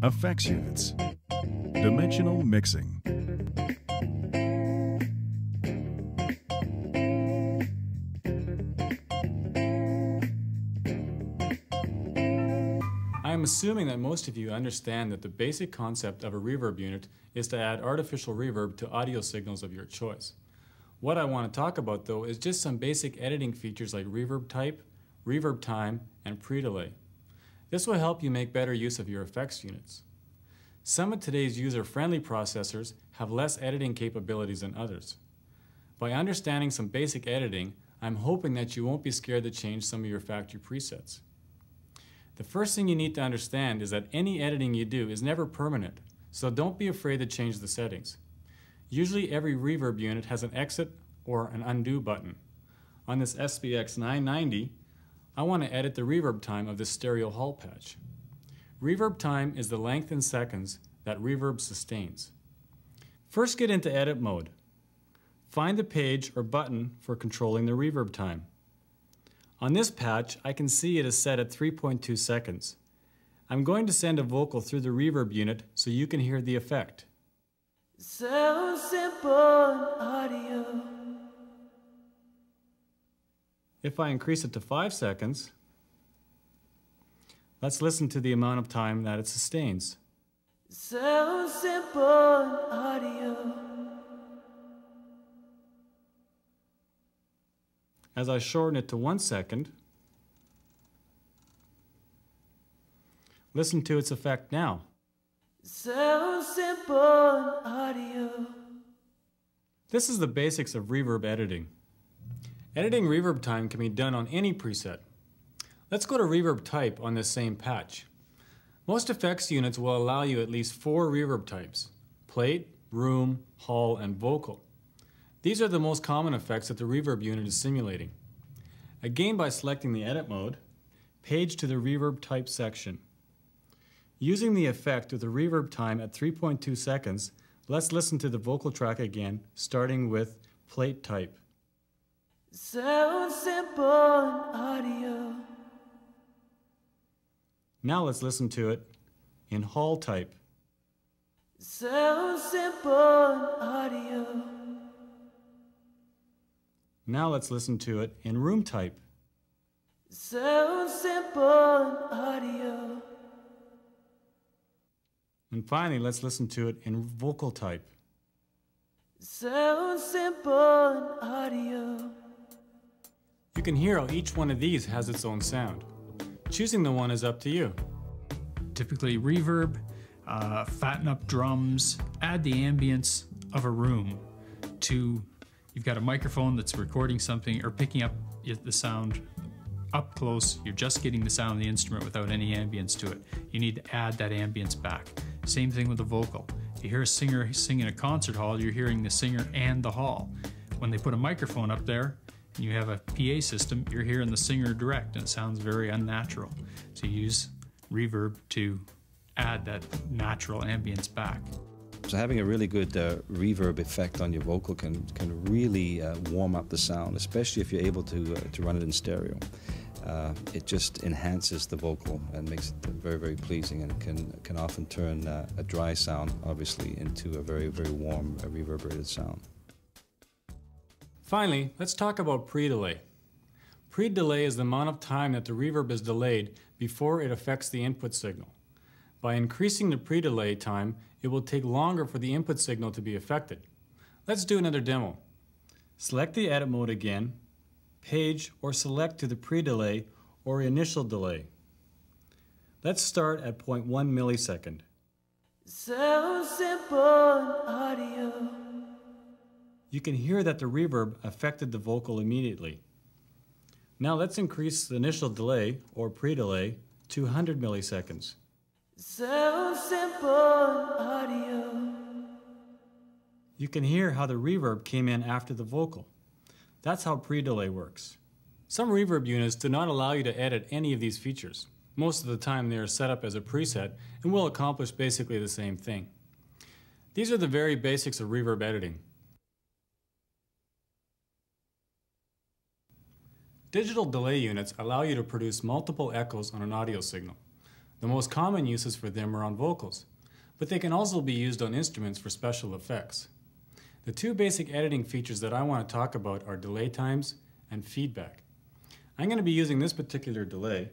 Effects Units. Dimensional Mixing. I am assuming that most of you understand that the basic concept of a reverb unit is to add artificial reverb to audio signals of your choice. What I want to talk about though is just some basic editing features like reverb type, reverb time, and pre-delay. This will help you make better use of your effects units. Some of today's user-friendly processors have less editing capabilities than others. By understanding some basic editing, I'm hoping that you won't be scared to change some of your factory presets. The first thing you need to understand is that any editing you do is never permanent, so don't be afraid to change the settings. Usually every reverb unit has an exit or an undo button. On this SPX 990, I want to edit the reverb time of this stereo hall patch. Reverb time is the length in seconds that reverb sustains. First, get into edit mode. Find the page or button for controlling the reverb time. On this patch, I can see it is set at 3.2 seconds. I'm going to send a vocal through the reverb unit so you can hear the effect. So simple audio. If I increase it to 5 seconds, let's listen to the amount of time that it sustains. So simple audio. As I shorten it to 1 second, listen to its effect now. So simple audio. This is the basics of reverb editing. Editing reverb time can be done on any preset. Let's go to reverb type on this same patch. Most effects units will allow you at least 4 reverb types: plate, room, hall, and vocal. These are the most common effects that the reverb unit is simulating. Again, by selecting the edit mode, page to the reverb type section. Using the effect with the reverb time at 3.2 seconds, let's listen to the vocal track again, starting with plate type. So simple audio. Now let's listen to it in hall type. So simple audio. Now let's listen to it in room type. So simple audio. And finally, let's listen to it in vocal type. So simple audio. You can hear how each one of these has its own sound. Choosing the one is up to you. Typically reverb, fatten up drums, add the ambience of a room to, you've got a microphone that's recording something or picking up the sound up close, you're just getting the sound of the instrument without any ambience to it. You need to add that ambience back. Same thing with the vocal. You hear a singer sing in a concert hall, you're hearing the singer and the hall. When they put a microphone up there and you have a PA system, you're hearing the singer direct and it sounds very unnatural. So you use reverb to add that natural ambience back. So having a really good reverb effect on your vocal can really warm up the sound, especially if you're able to run it in stereo. It just enhances the vocal and makes it very, very pleasing, and can often turn a dry sound, obviously, into a very, very warm, reverberated sound. Finally, let's talk about pre-delay. Pre-delay is the amount of time that the reverb is delayed before it affects the input signal. By increasing the pre-delay time, it will take longer for the input signal to be affected. Let's do another demo. Select the edit mode again, page or select to the pre-delay or initial delay. Let's start at 0.1 millisecond. So simple audio. You can hear that the reverb affected the vocal immediately. Now let's increase the initial delay or pre-delay to 100 milliseconds. So simple audio. You can hear how the reverb came in after the vocal. That's how pre-delay works. Some reverb units do not allow you to edit any of these features. Most of the time they are set up as a preset and will accomplish basically the same thing. These are the very basics of reverb editing. Digital delay units allow you to produce multiple echoes on an audio signal. The most common uses for them are on vocals, but they can also be used on instruments for special effects. The two basic editing features that I want to talk about are delay times and feedback. I'm going to be using this particular delay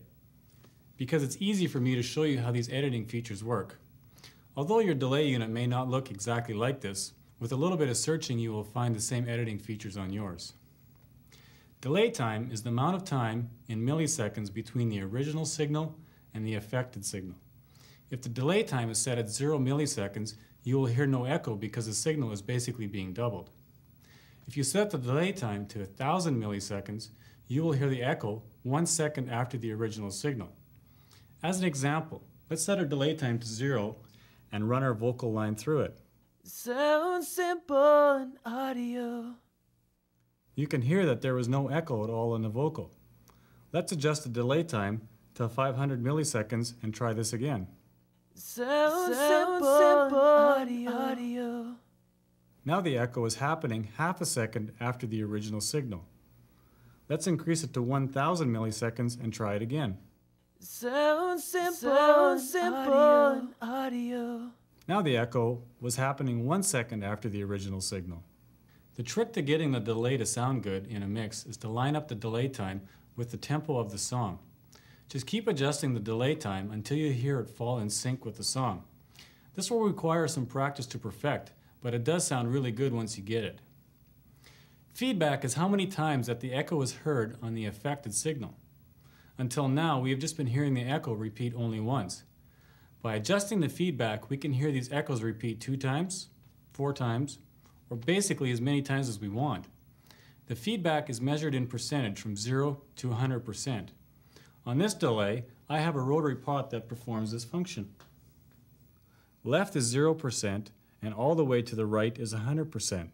because it's easy for me to show you how these editing features work. Although your delay unit may not look exactly like this, with a little bit of searching you will find the same editing features on yours. Delay time is the amount of time in milliseconds between the original signal and the affected signal. If the delay time is set at 0 milliseconds, you will hear no echo because the signal is basically being doubled. If you set the delay time to 1000 milliseconds, you will hear the echo 1 second after the original signal. As an example, let's set our delay time to 0 and run our vocal line through it. Sounds simple in audio. You can hear that there was no echo at all in the vocal. Let's adjust the delay time to 500 milliseconds and try this again. Sounds simple in audio. Now the echo is happening half a second after the original signal. Let's increase it to 1000 milliseconds and try it again. Sounds simple in audio. Now the echo was happening 1 second after the original signal. The trick to getting the delay to sound good in a mix is to line up the delay time with the tempo of the song. Just keep adjusting the delay time until you hear it fall in sync with the song. This will require some practice to perfect, but it does sound really good once you get it. Feedback is how many times that the echo is heard on the affected signal. Until now, we have just been hearing the echo repeat only once. By adjusting the feedback, we can hear these echoes repeat 2 times, 4 times, or basically as many times as we want. The feedback is measured in percentage from 0 to 100%. On this delay, I have a rotary pot that performs this function. Left is 0% and all the way to the right is 100%.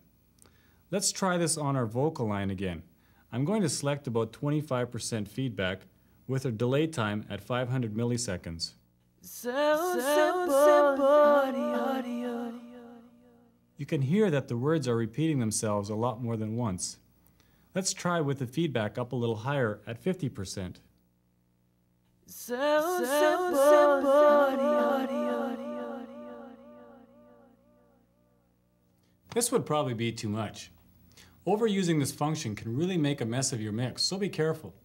Let's try this on our vocal line again. I'm going to select about 25% feedback with a delay time at 500 milliseconds. Sounds simple audio. You can hear that the words are repeating themselves a lot more than once. Let's try with the feedback up a little higher at 50%. Sounds simple audio. This would probably be too much. Overusing this function can really make a mess of your mix, so be careful.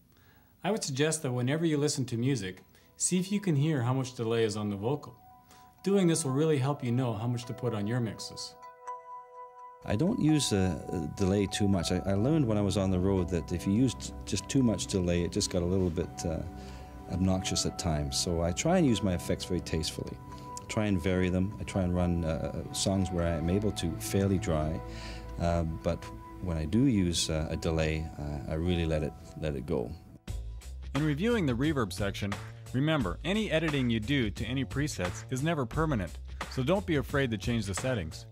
I would suggest that whenever you listen to music, see if you can hear how much delay is on the vocal. Doing this will really help you know how much to put on your mixes. I don't use a delay too much. I learned when I was on the road that if you used just too much delay, it just got a little bit obnoxious at times. So I try and use my effects very tastefully. I try and vary them. I try and run songs where I'm able to fairly dry, but when I do use a delay, I really let it go. In reviewing the reverb section, remember, any editing you do to any presets is never permanent, so don't be afraid to change the settings.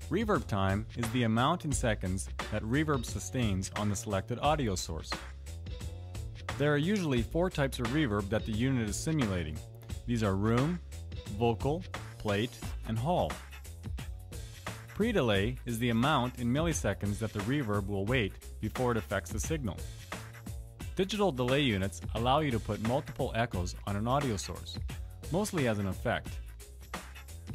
Reverb time is the amount in seconds that reverb sustains on the selected audio source. There are usually 4 types of reverb that the unit is simulating. These are room, vocal, plate, and hall. Pre-delay is the amount in milliseconds that the reverb will wait before it affects the signal. Digital delay units allow you to put multiple echoes on an audio source, mostly as an effect.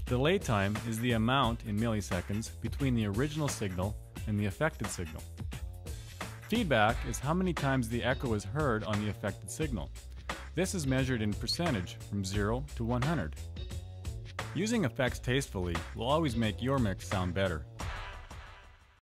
Delay time is the amount in milliseconds between the original signal and the affected signal. Feedback is how many times the echo is heard on the affected signal. This is measured in percentage from 0 to 100. Using effects tastefully will always make your mix sound better.